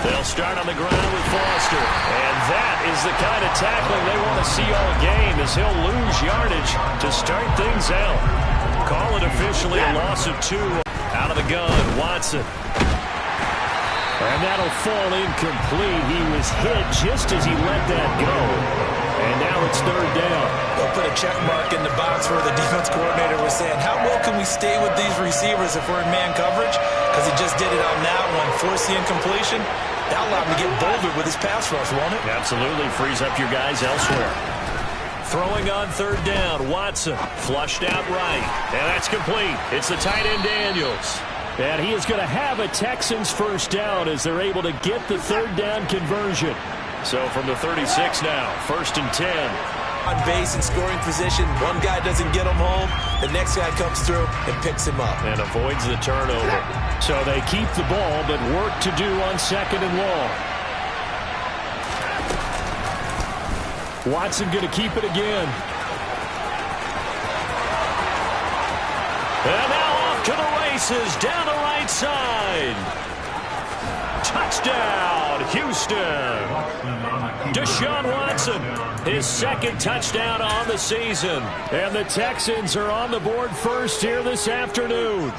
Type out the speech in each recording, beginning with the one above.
They'll start on the ground with Foster. And that is the kind of tackling they want to see all game, as he'll lose yardage to start things out. Call it officially a loss of 2. Out of the gun, Watson. And that'll fall incomplete. He was hit just as he let that go. And now it's 3rd down. They'll put a check mark in the box where the defense coordinator was saying, how well can we stay with these receivers if we're in man coverage? Because he just did it on that one. Force the incompletion. That'll allow him to get bolder with his pass rush, won't it? Absolutely. Frees up your guys elsewhere. Throwing on 3rd down, Watson flushed out right. And that's complete. It's the tight end Daniels. And he is going to have a Texans 1st down as they're able to get the 3rd down conversion. So from the 36 now, 1st and 10. On base and scoring position, one guy doesn't get him home, the next guy comes through and picks him up. And avoids the turnover. So they keep the ball, but work to do on 2nd and long. Watson going to keep it again. And now off to the races down the right side. Touchdown, Houston. Deshaun Watson, his 2nd touchdown on the season. And the Texans are on the board first here this afternoon.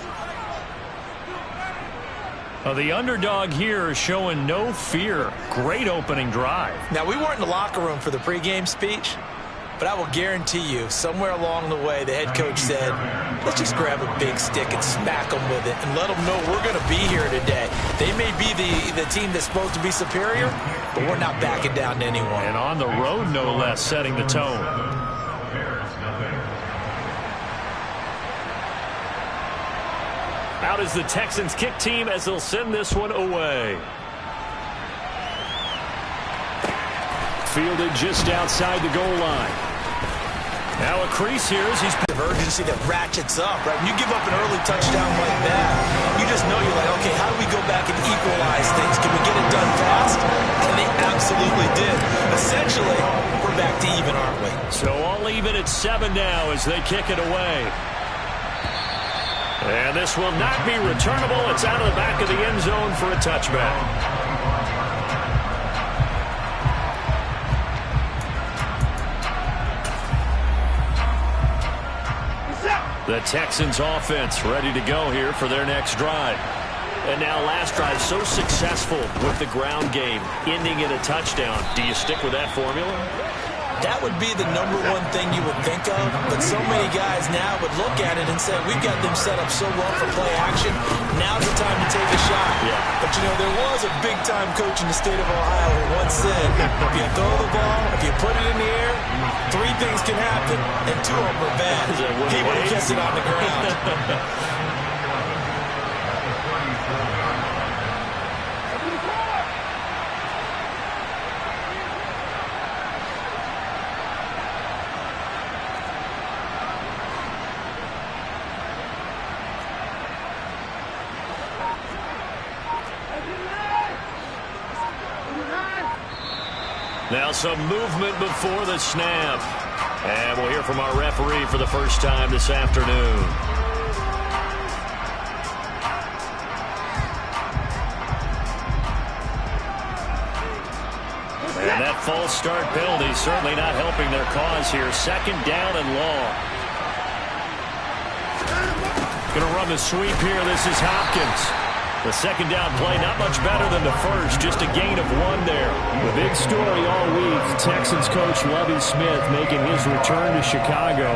The underdog here is showing no fear. Great opening drive. Now, we weren't in the locker room for the pregame speech, but I will guarantee you, somewhere along the way, the head coach said, let's just grab a big stick and smack them with it and let them know we're going to be here today. They may be the team that's supposed to be superior, but we're not backing down to anyone. And on the road, no less, setting the tone. Out is the Texans kick team as they'll send this one away. Fielded just outside the goal line. Now a crease here as he's... of urgency that ratchets up, right? When you give up an early touchdown like that, you just know you're like, okay, how do we go back and equalize things? Can we get it done fast? And they absolutely did. Essentially, we're back to even, aren't we? So all even at 7 now as they kick it away. And this will not be returnable. It's out of the back of the end zone for a touchback. The Texans offense ready to go here for their next drive. And now last drive so successful with the ground game, ending in a touchdown. Do you stick with that formula? That would be the #1 thing you would think of, but so many guys now would look at it and say, we've got them set up so well for play action. Now's the time to take a shot. Yeah. But, you know, there was a big-time coach in the state of Ohio who once said, if you throw the ball, if you put it in the air, 3 things can happen, and 2 of them are bad. He would have kept it on the ground. Now some movement before the snap. And we'll hear from our referee for the first time this afternoon. And that false start penalty certainly not helping their cause here. 2nd down and long. Going to run the sweep here. This is Hopkins. The 2nd down play, not much better than the first, just a gain of 1 there. The big story all week, Texans coach Lovie Smith making his return to Chicago.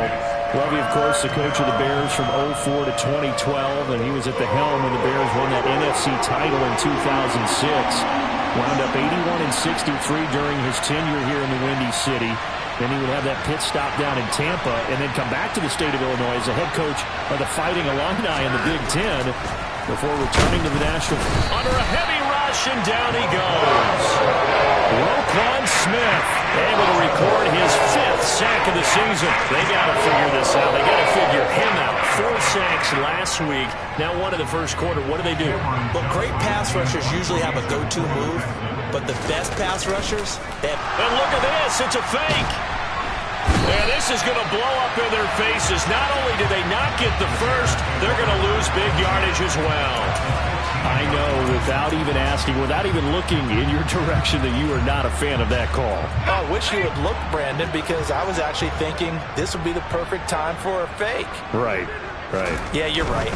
Lovie, of course, the coach of the Bears from 2004 to 2012, and he was at the helm when the Bears won that NFC title in 2006. Wound up 81-63 during his tenure here in the Windy City. Then he would have that pit stop down in Tampa and then come back to the state of Illinois as the head coach of the Fighting Illini in the Big Ten before returning to the National. Under a heavy rush, and down he goes. Roquan Smith able to record his 5th sack of the season. They got to figure this out. They got to figure him out. 4 sacks last week. Now 1 in the first quarter. What do they do? Well, great pass rushers usually have a go-to move, but the best pass rushers, they have... And look at this. It's a fake. And this is going to blow up in their faces. Not only did they not get the first, they're going to lose big yardage as well. I know with without even asking, without even looking in your direction, that you are not a fan of that call. I wish you would look, Brandon, because I was actually thinking this would be the perfect time for a fake. Right. Right. Yeah, you're right.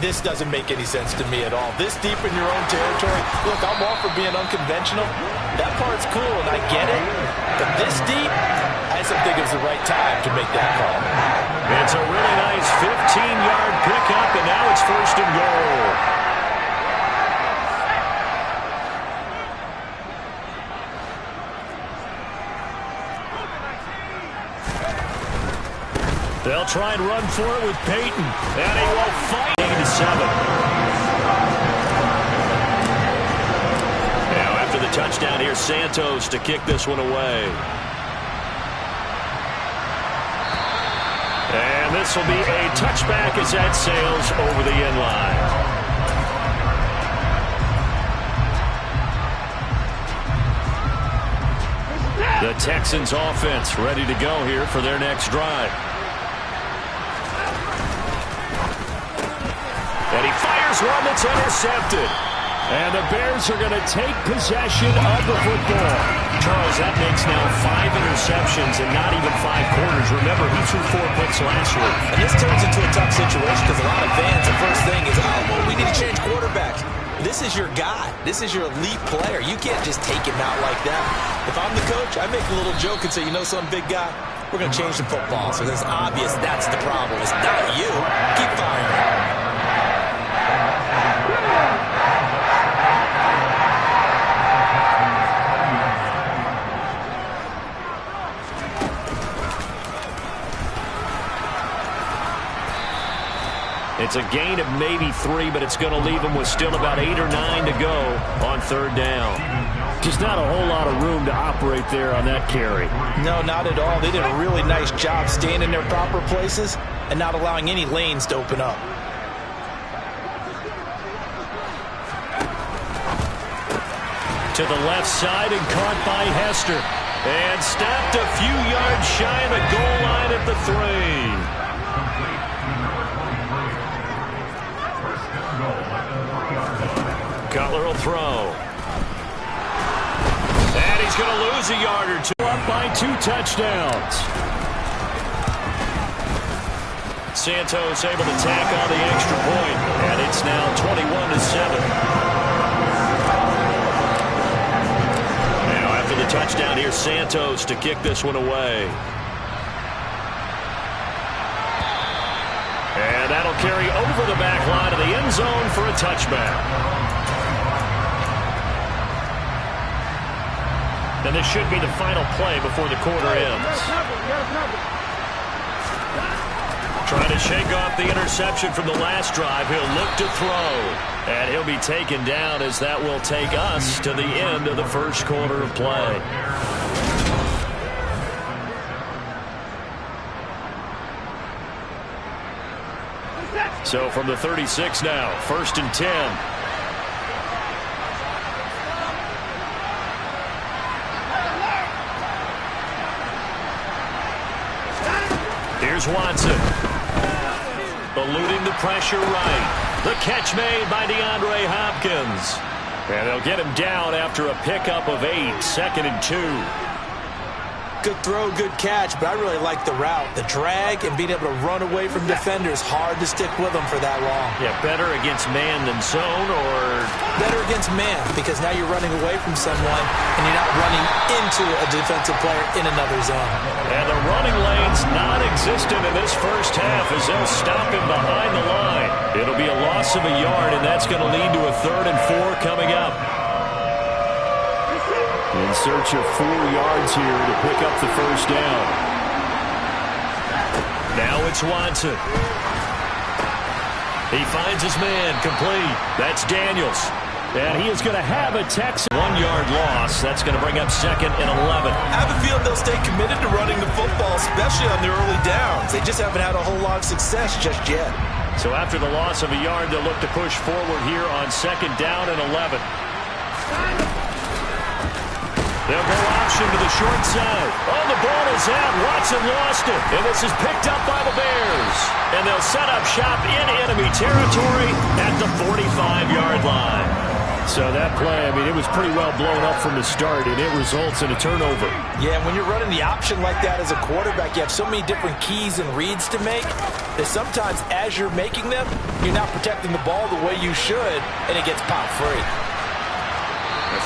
This doesn't make any sense to me at all. This deep in your own territory, look, I'm all for being unconventional. That part's cool, and I get it. But this deep, I just don't think it was the right time to make that call. It's a really nice 15-yard pickup, and now it's 1st and goal. They'll try and run for it with Peyton, and he will fight. 8-7. Now after the touchdown, here's Santos to kick this one away. And this will be a touchback as that sails over the end line. The Texans offense ready to go here for their next drive. And he fires one that's intercepted. And the Bears are going to take possession of the football. Charles, that makes now 5 interceptions in not even 5 quarters. Remember, he threw 4 picks last week. And this turns into a tough situation because a lot of fans, the first thing is, oh, well, we need to change quarterbacks. This is your guy. This is your elite player. You can't just take him out like that. If I'm the coach, I make a little joke and say, you know some big guy, we're going to change the football. So it's obvious that's the problem. It's not you. Keep firing. It's a gain of maybe 3, but it's going to leave them with still about 8 or 9 to go on 3rd down. Just not a whole lot of room to operate there on that carry. No, not at all. They did a really nice job staying in their proper places and not allowing any lanes to open up. To the left side and caught by Hester. And stopped a few yards shy of the goal line at the 3. Cutler will throw. And he's going to lose a yard or 2. Up by 2 touchdowns. Santos able to tack on the extra point. And it's now 21-7. Now after the touchdown, here's Santos to kick this one away. And that'll carry over the back line of the end zone for a touchback. And this should be the final play before the quarter ends. Trying to shake off the interception from the last drive. He'll look to throw. And he'll be taken down as that will take us to the end of the first quarter of play. So from the 36 now, 1st and 10. Here's Watson. Eluding the pressure right. The catch made by DeAndre Hopkins. And they'll get him down after a pickup of 8, 2nd and 2. Good throw, good catch, but I really like the route. The drag and being able to run away from defenders, hard to stick with them for that long. Yeah, better against man than zone, or? Better against man, because now you're running away from someone and you're not running into a defensive player in another zone. And the running lane's non-existent in this first half as they'll stop him behind the line. It'll be a loss of a yard, and that's going to lead to a 3rd and 4 coming up. In search of 4 yards here to pick up the first down. Now it's Watson. He finds his man complete. That's Daniels. And he is going to have a Texan 1-yard loss. That's going to bring up 2nd and 11. I have a feeling they'll stay committed to running the football, especially on the early downs. They just haven't had a whole lot of success just yet. So after the loss of a yard, they'll look to push forward here on 2nd down and 11. They'll go option to the short side. Oh, the ball is out. Watson lost it. And this is picked up by the Bears. And they'll set up shop in enemy territory at the 45-yard line. So that play, I mean, it was pretty well blown up from the start, and it results in a turnover. Yeah, when you're running the option like that as a quarterback, you have so many different keys and reads to make that sometimes as you're making them, you're not protecting the ball the way you should, and it gets popped free.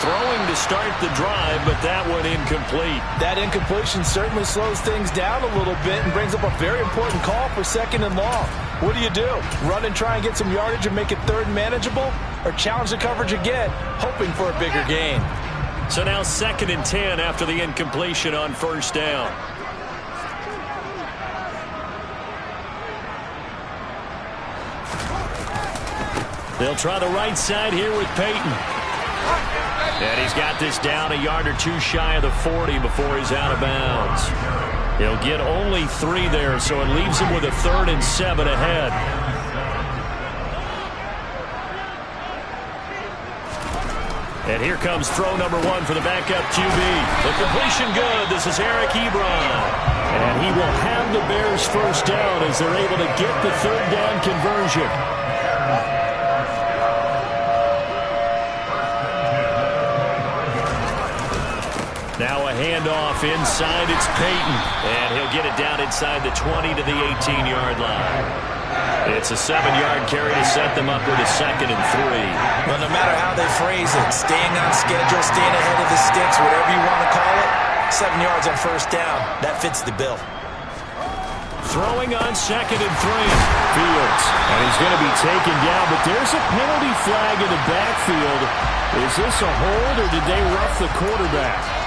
Throwing to start the drive, but that one incomplete. That incompletion certainly slows things down a little bit and brings up a very important call for 2nd and long. What do you do? Run and try and get some yardage and make it 3rd and manageable? Or challenge the coverage again, hoping for a bigger gain? So now 2nd and 10 after the incompletion on 1st down. They'll try the right side here with Peyton. And he's got this down a yard or two shy of the 40 before he's out of bounds. He'll get only 3 there, so it leaves him with a 3rd and 7 ahead. And here comes throw number 1 for the backup QB. The completion good. This is Eric Ebron. And he will have the Bears' 1st down as they're able to get the 3rd down conversion. Now a handoff inside. It's Peyton. And he'll get it down inside the 20 to the 18-yard line. It's a 7-yard carry to set them up with a 2nd and 3. Well, no matter how they phrase it, staying on schedule, staying ahead of the sticks, whatever you want to call it, 7 yards on 1st down, that fits the bill. Throwing on 2nd and 3. Fields. And he's going to be taken down, but there's a penalty flag in the backfield. Is this a hold or did they rough the quarterback?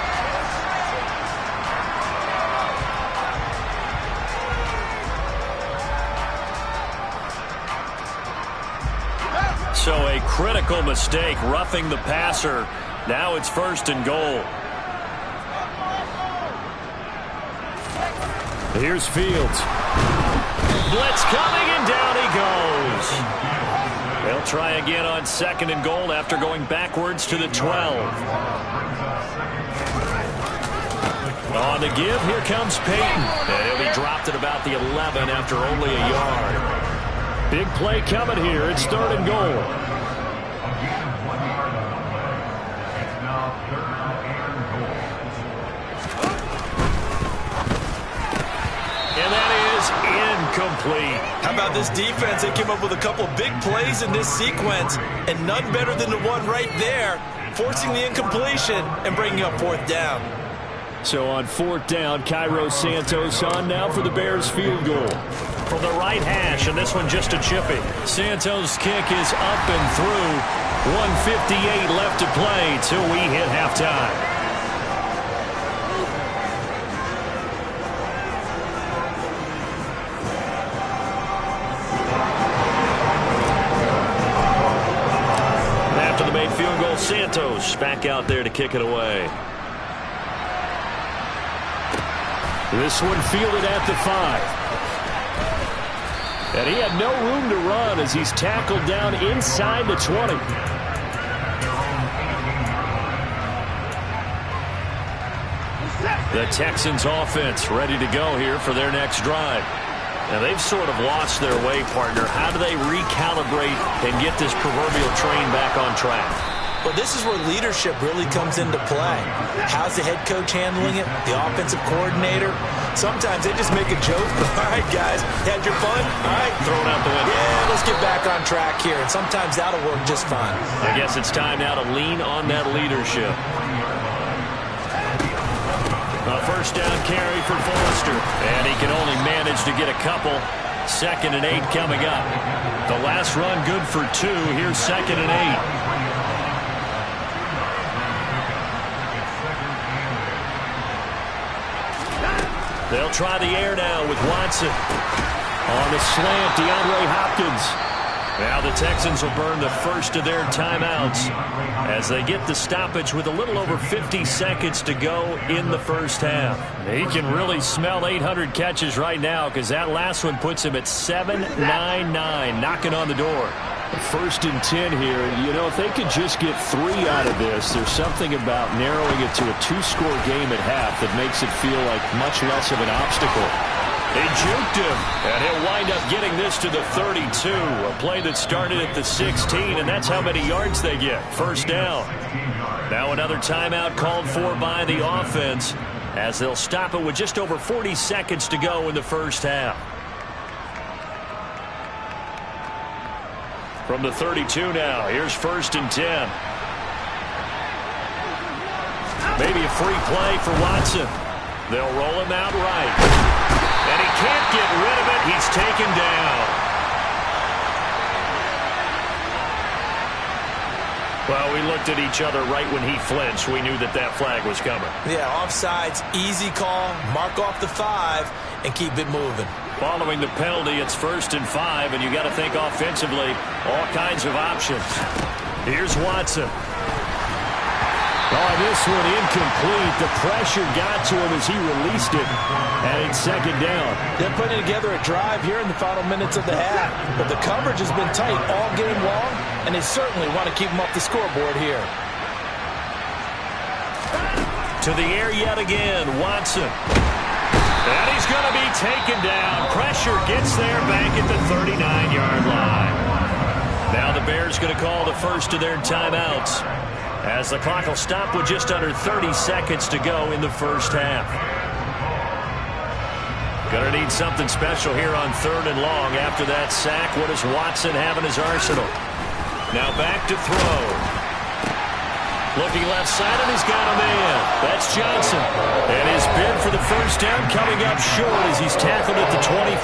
So a critical mistake, roughing the passer. Now it's 1st and goal. Here's Fields. Blitz coming, and down he goes. They'll try again on 2nd and goal after going backwards to the 12. On the give, here comes Peyton. And he'll be dropped at about the 11 after only a yard. Big play coming here. It's 3rd and goal. And that is incomplete. How about this defense? They came up with a couple big plays in this sequence, and none better than the one right there, forcing the incompletion and bringing up 4th down. So on 4th down, Cairo Santos on now for the Bears field goal. From the right hash, and this one just a chippy. Santos' kick is up and through. 1:58 left to play till we hit halftime. After the made field goal, Santos back out there to kick it away. This one fielded at the 5. And he had no room to run as he's tackled down inside the 20. The Texans offense ready to go here for their next drive. Now they've sort of lost their way, partner. How do they recalibrate and get this proverbial train back on track? Well, this is where leadership really comes into play. How's the head coach handling it? The offensive coordinator? Sometimes they just make a joke. All right, guys, had your fun? All right. Throw it out the window. Yeah, let's get back on track here. And sometimes that'll work just fine. I guess it's time now to lean on that leadership. A 1st down carry for Forrester. And he can only manage to get a couple. 2nd and 8 coming up. The last run good for 2. Here's 2nd and 8. They'll try the air now with Watson. On the slant, DeAndre Hopkins. Now the Texans will burn the first of their timeouts as they get the stoppage with a little over 50 seconds to go in the 1st half. He can really smell 800 catches right now because that last one puts him at 799, knocking on the door. 1st and 10 here. You know, if they could just get 3 out of this, there's something about narrowing it to a 2-score game at half that makes it feel like much less of an obstacle. They juked him, and he'll wind up getting this to the 32. A play that started at the 16, and that's how many yards they get. First down. Now another timeout called for by the offense, as they'll stop it with just over 40 seconds to go in the first half. From the 32 now, here's 1st and 10. Maybe a free play for Watson. They'll roll him out right. And he can't get rid of it. He's taken down. Well, we looked at each other right when he flinched. We knew that that flag was coming. Yeah, offsides, easy call. Mark off the 5 and keep it moving. Following the penalty, it's 1st and 5, and you got to think offensively, all kinds of options. Here's Watson. Oh, this one incomplete. The pressure got to him as he released it, and it's 2nd down. They're putting together a drive here in the final minutes of the half, but the coverage has been tight all game long, and they certainly want to keep them off the scoreboard here. To the air yet again, Watson. And he's going to be taken down. Pressure gets there back at the 39-yard line. Now the Bears going to call the first of their timeouts, as the clock will stop with just under 30 seconds to go in the first half. Going to need something special here on 3rd and long. After that sack, what does Watson have in his arsenal? Now back to throw. Looking left side, and he's got a man. That's Johnson. And his bid for the first down coming up short as he's tackled at the 25.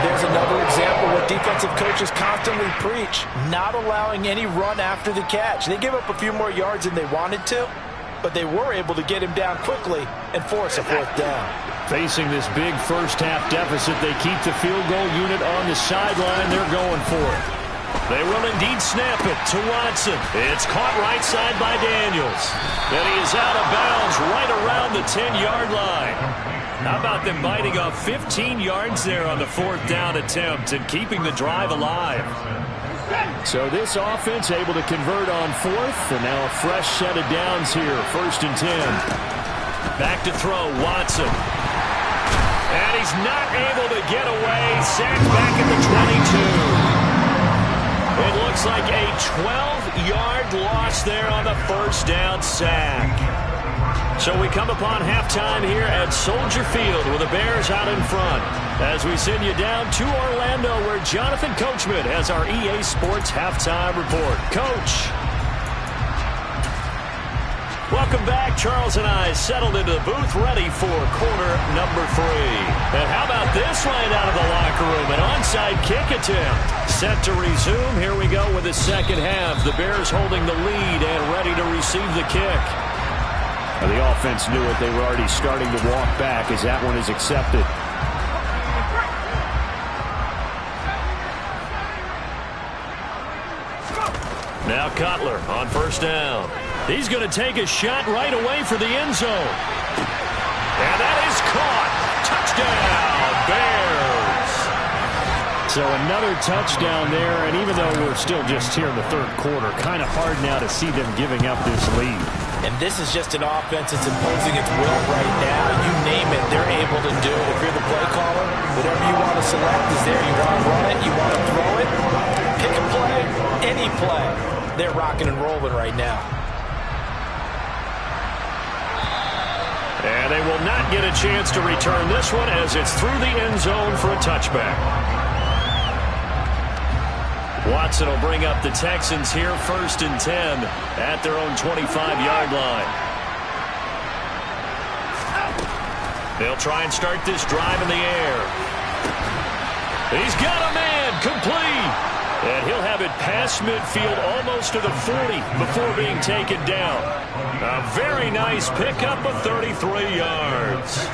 There's another example what defensive coaches constantly preach, not allowing any run after the catch. They give up a few more yards than they wanted to, but they were able to get him down quickly and force a 4th down. Facing this big first-half deficit, they keep the field goal unit on the sideline. They're going for it. They will indeed snap it to Watson. It's caught right side by Daniels. Then he is out of bounds right around the 10-yard line. How about them biting off 15 yards there on the 4th down attempt and keeping the drive alive? So this offense able to convert on 4th, and now a fresh set of downs here, 1st and 10. Back to throw, Watson. And he's not able to get away. Sacked back at the 22. It looks like a 12-yard loss there on the 1st down sack. So we come upon halftime here at Soldier Field with the Bears out in front, as we send you down to Orlando, where Jonathan Coachman has our EA Sports halftime report. Coach. Welcome back. Charles and I settled into the booth, ready for quarter number 3. And how about this right out of the locker room? An onside kick attempt. Set to resume. Here we go with the second half. The Bears holding the lead and ready to receive the kick. Now, the offense knew it. They were already starting to walk back as that one is accepted. Now Cutler on 1st down. He's going to take a shot right away for the end zone. And that is caught. Touchdown, Bears. So another touchdown there, and even though we're still just here in the 3rd quarter, kind of hard now to see them giving up this lead. And this is just an offense that's imposing its will right now. You name it, they're able to do it. If you're the play caller, whatever you want to select is there. You want to run it, you want to throw it, pick a play, any play. They're rocking and rolling right now. And they will not get a chance to return this one as it's through the end zone for a touchback. Watson will bring up the Texans here, 1st and 10 at their own 25-yard line. They'll try and start this drive in the air. He's got a man, complete. And he'll have it past midfield almost to the 40 before being taken down. A very nice pickup of 33 yards.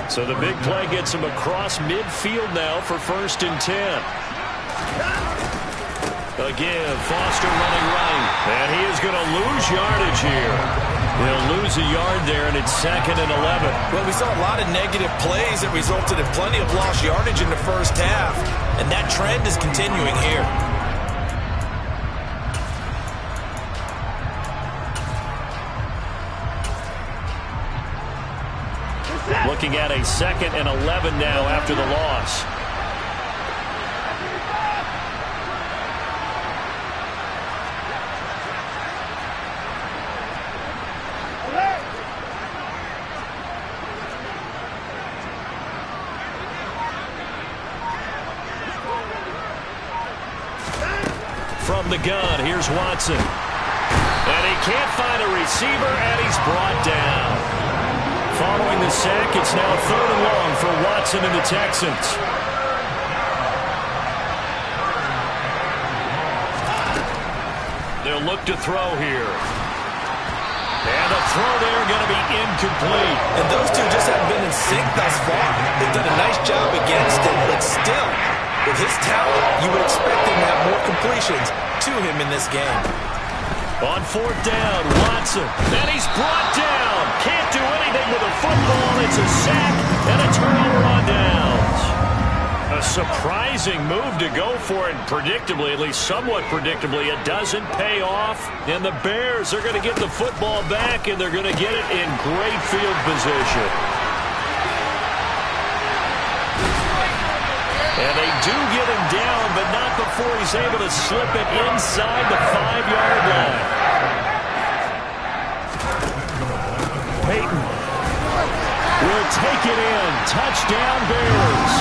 So the big play gets him across midfield now for 1st and 10. Again, Foster running right. And he is going to lose yardage here. He'll lose a yard there, and it's 2nd and 11. Well, we saw a lot of negative plays that resulted in plenty of lost yardage in the first half, and that trend is continuing here. looking at a 2nd and 11 now after the loss. From the gun, here's Watson. And he can't find a receiver, and he's brought down. Following the sack, it's now 3rd and long for Watson and the Texans. They'll look to throw here. And the throw there going to be incomplete. And those two just haven't been in sync thus far. They've done a nice job against it, but still, with his talent, you would expect him to have more completions to him in this game. On 4th down, Watson. And he's brought down. Can't do anything with a football. It's a sack and a turnover on downs. A surprising move to go for it. Predictably, at least somewhat predictably, it doesn't pay off. And the Bears are going to get the football back, and they're going to get it in great field position. And they do get him down, but not before he's able to slip it inside the 5-yard line. Peyton will take it in. Touchdown, Bears.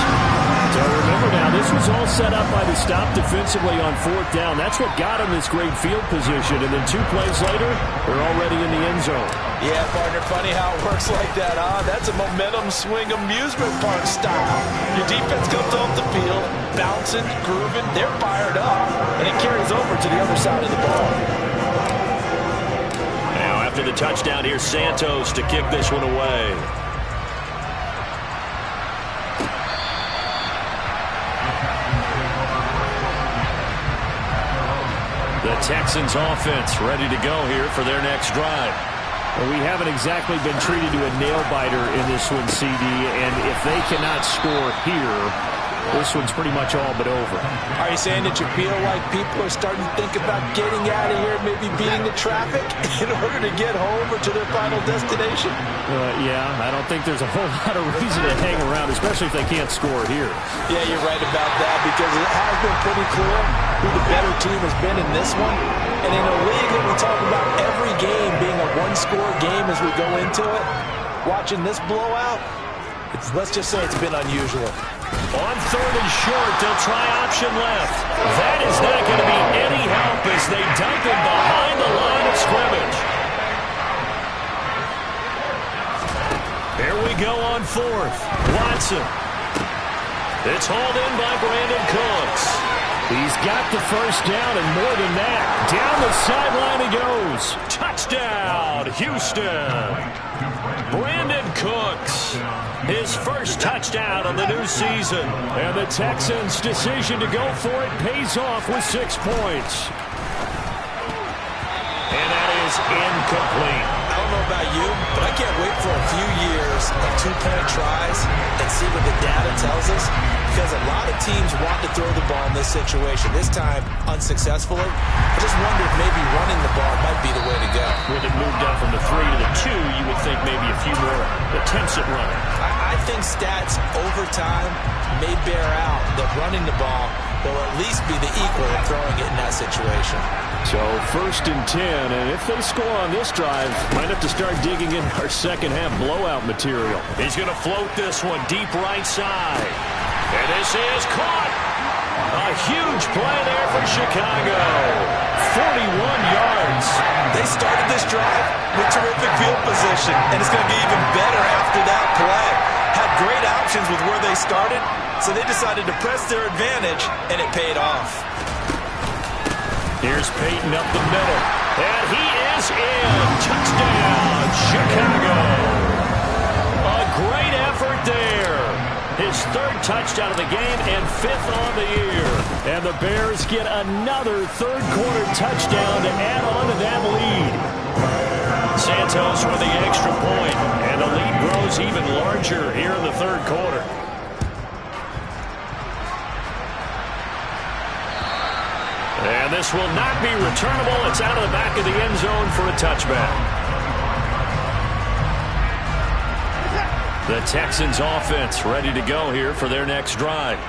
So remember now, this was all set up by the stop defensively on 4th down. That's what got him this great field position. And then 2 plays later, they're already in the end zone. Yeah, partner, funny how it works like that, huh? That's a momentum swing amusement park style. Your defense comes off the field, bouncing, grooving, they're fired up, and it carries over to the other side of the ball. Now after the touchdown, here's Santos to kick this one away. The Texans offense ready to go here for their next drive. Well, we haven't exactly been treated to a nail-biter in this one, CD, and if they cannot score here, this one's pretty much all but over. Are you saying that you feel like people are starting to think about getting out of here, maybe beating the traffic in order to get home or to their final destination? Yeah, I don't think there's a whole lot of reason to hang around, especially if they can't score here. Yeah, you're right about that, because it has been pretty clear who the better team has been in this one. And in a league that we talk about every game being a one-score game as we go into it, watching this blowout, let's just say it's been unusual. On 3rd and short, they'll try option left. That is not going to be any help as they dump him behind the line of scrimmage. Here we go on 4th. Watson. It's hauled in by Brandon Cooks. He's got the first down, and more than that, down the sideline he goes. Touchdown, Houston. Brandon Cooks, his first touchdown of the new season. And the Texans' decision to go for it pays off with 6 points. And that is incomplete. I don't know about you, but I can't wait for a few years of 2-point tries and see what the data tells us, because a lot of teams want to throw the ball in this situation. This time, unsuccessfully. I just wonder if maybe running the ball might be the way to go. With it moved up from the 3 to the 2, you would think maybe a few more attempts at running. I think stats over time may bear out that running the ball will at least be the equal of throwing it in that situation. So 1st and 10, and if they score on this drive, might have to start digging in our second half blowout material. He's going to float this one deep right side. And this is caught. A huge play there for Chicago. 41 yards. They started this drive with terrific field position, and it's going to get even better after that play. Had great options with where they started, so they decided to press their advantage, and it paid off. Here's Peyton up the middle, and he is in. Touchdown, Chicago. A great effort there. His 3rd touchdown of the game and 5th on the year. And the Bears get another 3rd-quarter touchdown to add on to that lead. Santos with the extra point, and the lead grows even larger here in the 3rd quarter. And this will not be returnable. It's out of the back of the end zone for a touchback. The Texans offense ready to go here for their next drive.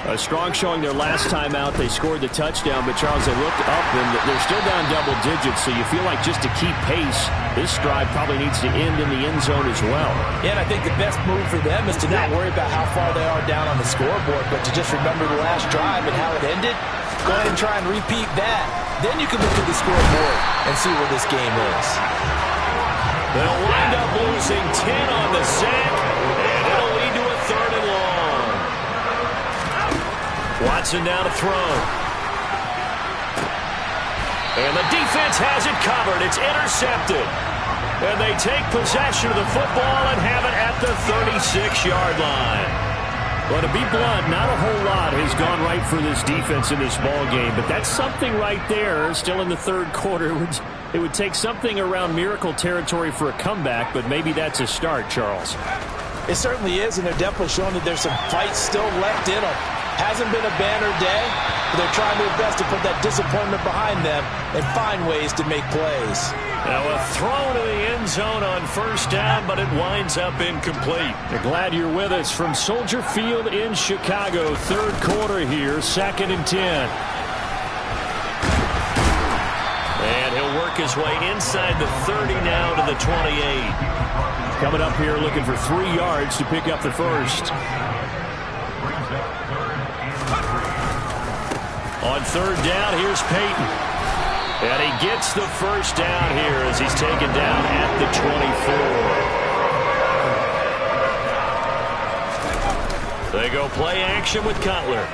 A strong showing their last time out. They scored the touchdown, but Charles, they looked up and they're still down double digits, so you feel like just to keep pace, this drive probably needs to end in the end zone as well. Yeah, and I think the best move for them is to not worry about how far they are down on the scoreboard, but to just remember the last drive and how it ended. Go ahead and try and repeat that. Then you can look at the scoreboard and see where this game is. They'll wind up losing 10 on the sack, and it'll lead to a 3rd and long. Watson now to throw. And the defense has it covered. It's intercepted. And they take possession of the football and have it at the 36-yard line. Well, to be blunt, not a whole lot has gone right for this defense in this ball game, but that's something right there. Still in the 3rd quarter. It would take something around miracle territory for a comeback, but maybe that's a start, Charles. It certainly is, and they're definitely showing that there's some fight still left in them. Hasn't been a banner day, but they're trying their best to put that disappointment behind them and find ways to make plays. Now a throw to the end zone on 1st down, but it winds up incomplete. We're glad you're with us from Soldier Field in Chicago. 3rd quarter here, 2nd and 10. And he'll work his way inside the 30 now to the 28. Coming up here looking for 3 yards to pick up the first. On 3rd down, here's Peyton. And he gets the first down here as he's taken down at the 24. They go play action with Cutler.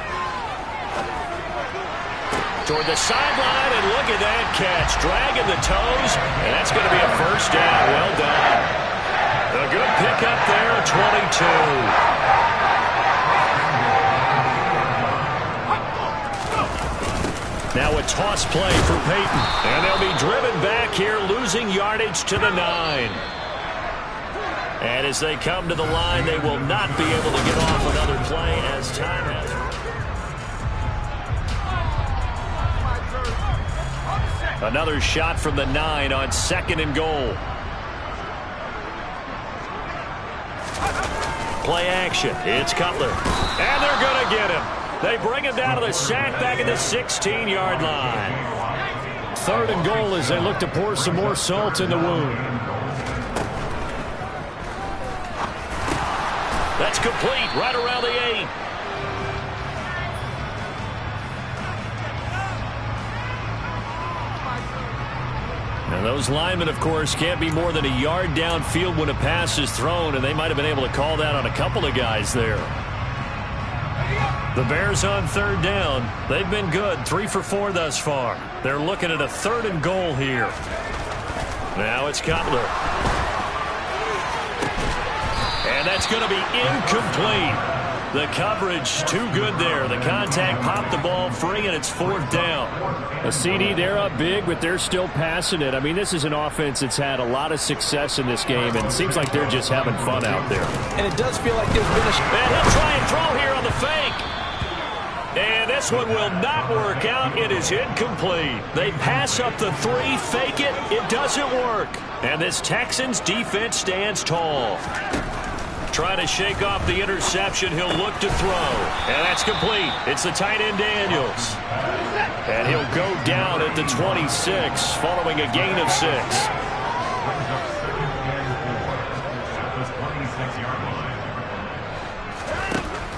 Toward the sideline, and look at that catch. Dragging the toes, and that's going to be a first down. Well done. A good pickup there, 22. Now a toss play for Peyton. And they'll be driven back here, losing yardage to the 9. And as they come to the line, they will not be able to get off another play as time has. Another shot from the 9 on 2nd and goal. Play action. It's Cutler. And they're going to get him. They bring him down to the sack back at the 16-yard line. 3rd and goal as they look to pour some more salt in the wound. That's complete right around the 8. And those linemen, of course, can't be more than a yard downfield when a pass is thrown, and they might have been able to call that on a couple of guys there. The Bears on 3rd down. They've been good, 3 for 4 thus far. They're looking at a 3rd and goal here. Now it's Cutler. And that's going to be incomplete. The coverage too good there. The contact popped the ball free, and it's 4th down. A CD, they're up big, but they're still passing it. I mean, this is an offense that's had a lot of success in this game, and it seems like they're just having fun out there. And it does feel like there's been a... And he'll try and throw here on the fake. And this one will not work out. It is incomplete. They pass up the 3, fake it. It doesn't work. And this Texans defense stands tall. Trying to shake off the interception. He'll look to throw. And that's complete. It's the tight end Daniels. And he'll go down at the 26 following a gain of 6.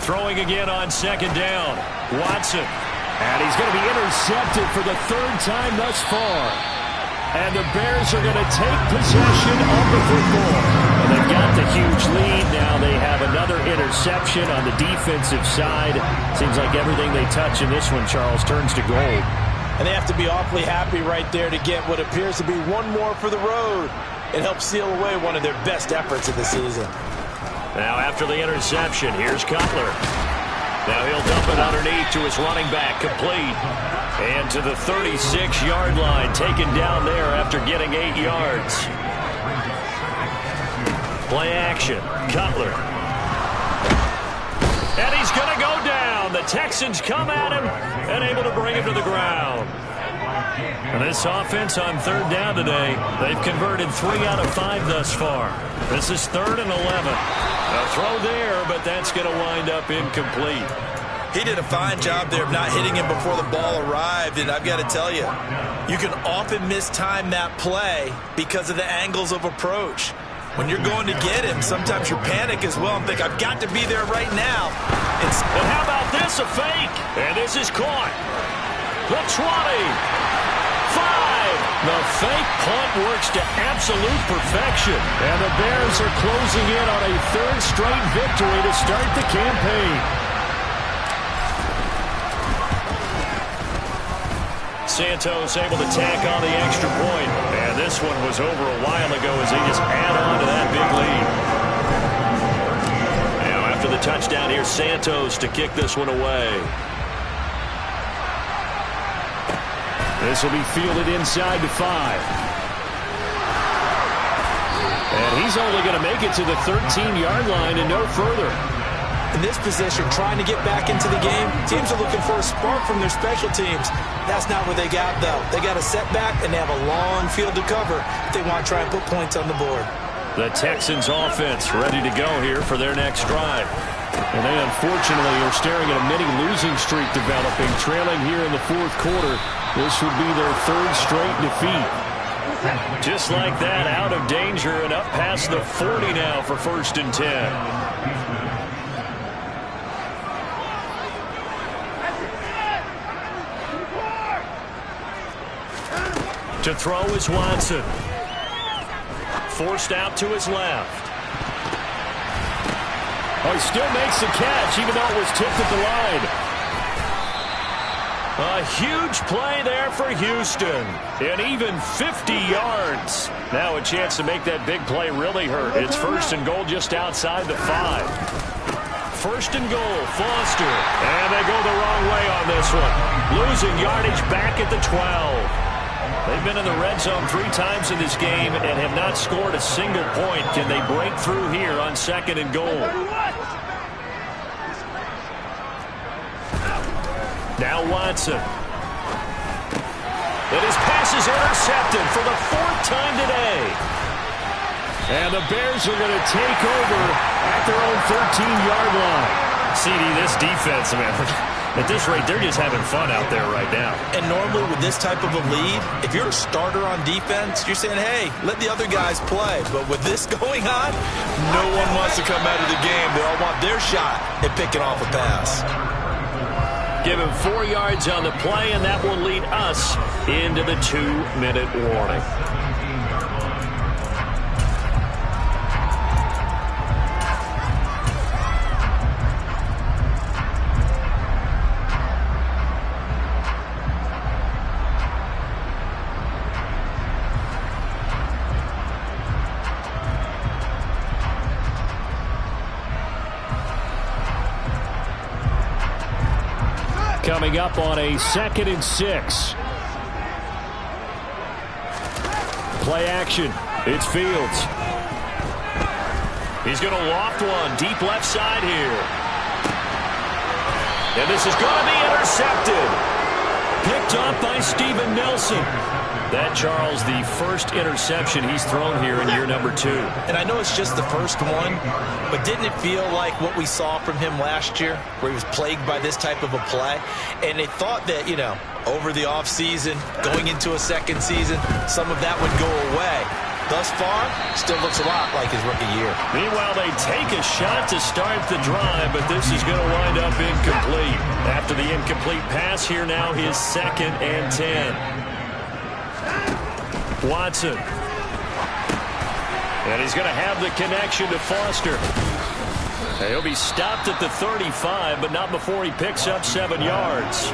Throwing again on 2nd down. Watson. And he's going to be intercepted for the 3rd time thus far. And the Bears are going to take possession of the football. And they've got the huge lead. Now they have another interception on the defensive side. Seems like everything they touch in this one, Charles, turns to gold. And they have to be awfully happy right there to get what appears to be one more for the road. It helps seal away one of their best efforts of the season. Now after the interception, here's Cutler. Now he'll dump it underneath to his running back, complete. And to the 36-yard line, taken down there after getting 8 yards. Play action, Cutler. And he's going to go down. The Texans come at him and able to bring him to the ground. And this offense on third down today, they've converted 3 out of 5 thus far. This is 3rd and 11. A throw there, but that's going to wind up incomplete. He did a fine job there of not hitting him before the ball arrived, and I've got to tell you, you can often mistime that play because of the angles of approach. When you're going to get him, sometimes you panic as well and think, I've got to be there right now. And how about this, a fake? And this is caught. The 20. 5. The fake punt works to absolute perfection. And the Bears are closing in on a 3rd straight victory to start the campaign. Santos able to tack on the extra point. And this one was over a while ago as they just add on to that big lead. Now after the touchdown, here's Santos to kick this one away. This will be fielded inside the 5. And he's only going to make it to the 13-yard line and no further. In this position, trying to get back into the game, teams are looking for a spark from their special teams. That's not what they got, though. They got a setback, and they have a long field to cover if they want to try and put points on the board. The Texans offense ready to go here for their next drive. And they unfortunately are staring at a mini losing streak developing, trailing here in the 4th quarter. This would be their 3rd straight defeat. Just like that, out of danger and up past the 40 now for 1st and 10. To throw is Watson. Forced out to his left. Oh, he still makes the catch, even though it was tipped at the line. A huge play there for Houston. And even 50 yards. Now a chance to make that big play really hurt. It's 1st and goal just outside the 5. 1st and goal, Foster. And they go the wrong way on this one. Losing yardage back at the 12. They've been in the red zone 3 times in this game and have not scored a single point. Can they break through here on 2nd and goal? Now Watson. And his pass is intercepted for the 4th time today. And the Bears are going to take over at their own 13-yard line. CD, this defense, man. At this rate, they're just having fun out there right now. And normally with this type of a lead, if you're a starter on defense, you're saying, hey, let the other guys play. But with this going on, no one wants to come out of the game. They all want their shot at picking off a pass. Give him 4 yards on the play, and that will lead us into the 2-minute warning. Coming up on a 2nd and 6. Play action. It's Fields. He's going to loft one deep left side here. And this is going to be intercepted. Picked up by Steven Nelson. That, Charles, the first interception he's thrown here in year number 2. And I know it's just the first one, but didn't it feel like what we saw from him last year, where he was plagued by this type of a play? And they thought that, you know, over the offseason, going into a 2nd season, some of that would go away. Thus far, still looks a lot like his rookie year. Meanwhile, they take a shot to start the drive, but this is going to wind up incomplete. After the incomplete pass, here now his 2nd and 10. Watson. And he's going to have the connection to Foster. He'll be stopped at the 35, but not before he picks up 7 yards.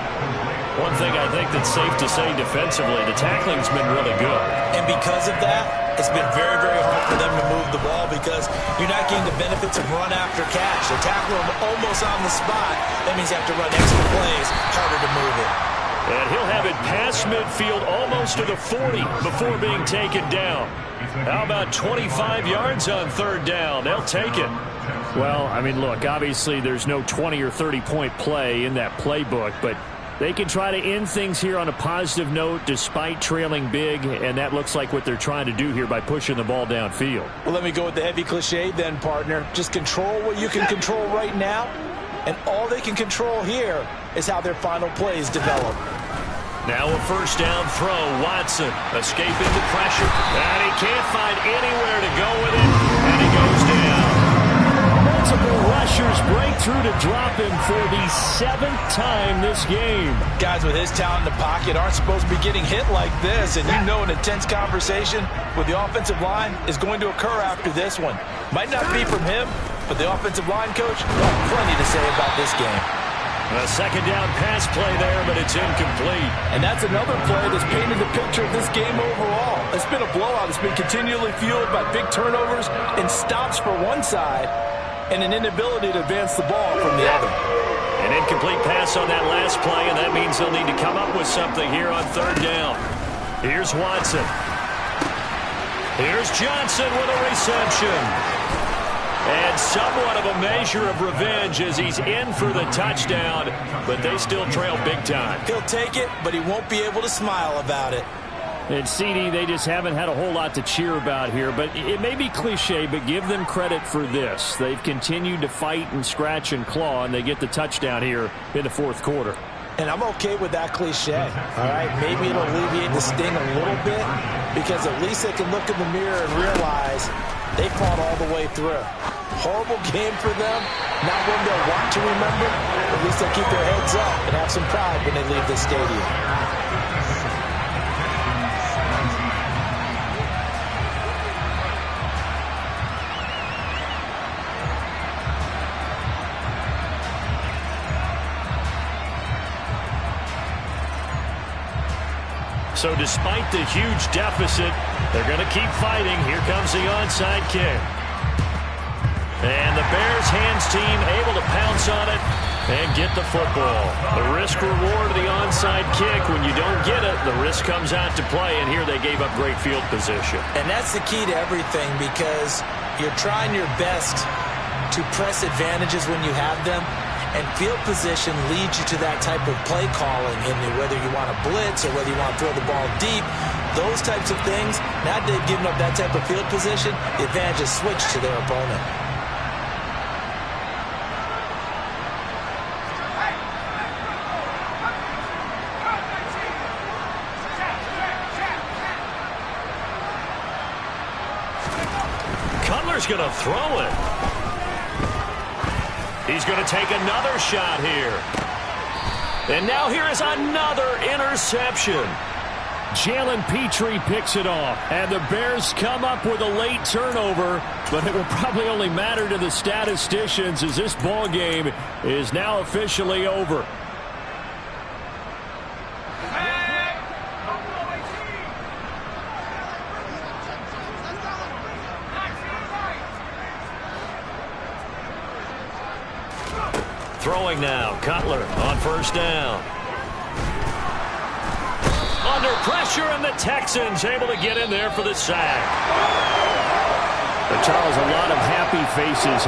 One thing I think that's safe to say defensively, the tackling's been really good. And because of that, it's been very, very hard for them to move the ball because you're not getting the benefits of run after catch. They tackle him almost on the spot. That means you have to run extra plays, harder to move it. And he'll have it past midfield almost to the 40 before being taken down. How about 25 yards on 3rd down? They'll take it. Well, I mean, look, obviously there's no 20 or 30-point play in that playbook, but They can try to end things here on a positive note despite trailing big, and that looks like what they're trying to do here by pushing the ball downfield. Well, let me go with the heavy cliche then, partner. Just control what you can control right now, and all they can control here is how their final plays develop. Now a first down throw. Watson escaping the pressure, and he can't find anywhere to go with it, and he goes down. Multiple rushers break through to drop him for the 7th time this game. Guys with his talent in the pocket aren't supposed to be getting hit like this, and you know an intense conversation with the offensive line is going to occur after this one. Might not be from him, but the offensive line coach will have plenty to say about this game. A second down pass play there, but it's incomplete. And that's another play that's painted the picture of this game overall. It's been a blowout. It's been continually fueled by big turnovers and stops for one side, and an inability to advance the ball from the other. An incomplete pass on that last play, and that means they'll need to come up with something here on third down. Here's Watson. Here's Johnson with a reception. And somewhat of a measure of revenge as he's in for the touchdown, but they still trail big time. He'll take it, but he won't be able to smile about it. And CD, they just haven't had a whole lot to cheer about here, but it may be cliche, but give them credit for this. They've continued to fight and scratch and claw, and they get the touchdown here in the fourth quarter. And I'm okay with that cliche, all right? Maybe it'll alleviate the sting a little bit because at least they can look in the mirror and realize they fought all the way through. Horrible game for them, not one they'll want to remember, but at least they'll keep their heads up and have some pride when they leave the stadium. So despite the huge deficit, they're going to keep fighting. Here comes the onside kick. And the Bears hands team able to pounce on it and get the football. The risk reward of the onside kick, when you don't get it, the risk comes out to play, and here they gave up great field position. And that's the key to everything because you're trying your best to press advantages when you have them. And field position leads you to that type of play calling, in whether you want to blitz or whether you want to throw the ball deep. Those types of things, now that they've given up that type of field position, the advantage is switched to their opponent. Cutler's going to throw it. He's going to take another shot here. And now here is another interception. Jalen Petrie picks it off. And the Bears come up with a late turnover, but it will probably only matter to the statisticians as this ball game is now officially over. Throwing now, Cutler on first down. Under pressure, and the Texans able to get in there for the sack. But Charles, a lot of happy faces